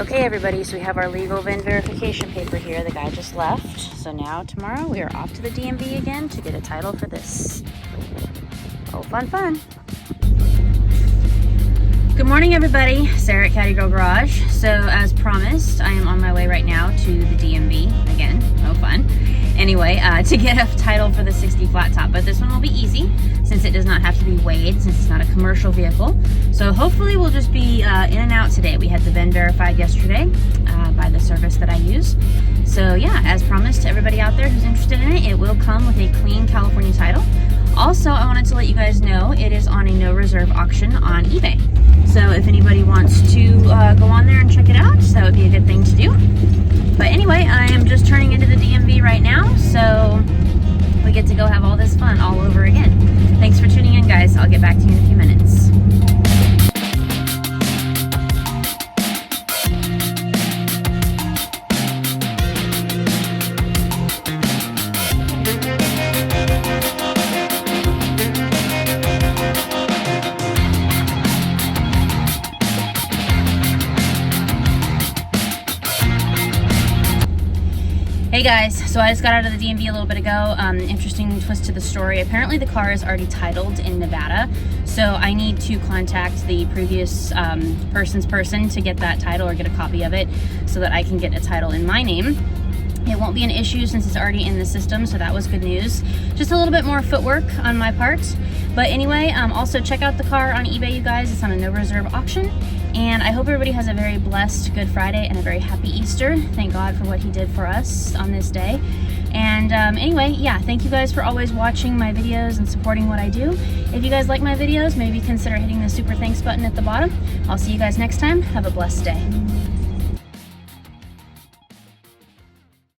Okay everybody, so we have our legal VIN verification paper here. The guy just left. So now tomorrow we are off to the DMV again to get a title for this. Oh, fun, fun. Good morning everybody, Sarah at Caddy Girl Garage. So as promised, I am on my way right now to the DMV again. Oh fun. Anyway, to get a title for the 60 flat top, but this one will be easy since it does not have to be weighed, since it's not a commercial vehicle. So hopefully we'll just be in and out today. We had the VIN verified yesterday by the service that I use. So yeah, as promised to everybody out there who's interested in it, it will come with a clean California title. Also, I wanted to let you guys know it is on a no reserve auction on eBay. So if anybody wants to go on there and check it out, that would be a good thing to do. But anyway, I am just turning into the DMV right now, so we get to go have all this fun all over again. Thanks for tuning in, guys. I'll get back to you in a few minutes. Hey guys, so I just got out of the DMV a little bit ago. Interesting twist to the story. Apparently the car is already titled in Nevada, so I need to contact the previous person's person to get that title or get a copy of it so that I can get a title in my name. It won't be an issue since it's already in the system, so that was good news. Just a little bit more footwork on my part. But anyway, also check out the car on eBay, you guys. It's on a no reserve auction. And I hope everybody has a very blessed Good Friday and a very happy Easter. Thank God for what he did for us on this day. And anyway, yeah, thank you guys for always watching my videos and supporting what I do. If you guys like my videos, maybe consider hitting the super thanks button at the bottom. I'll see you guys next time. Have a blessed day.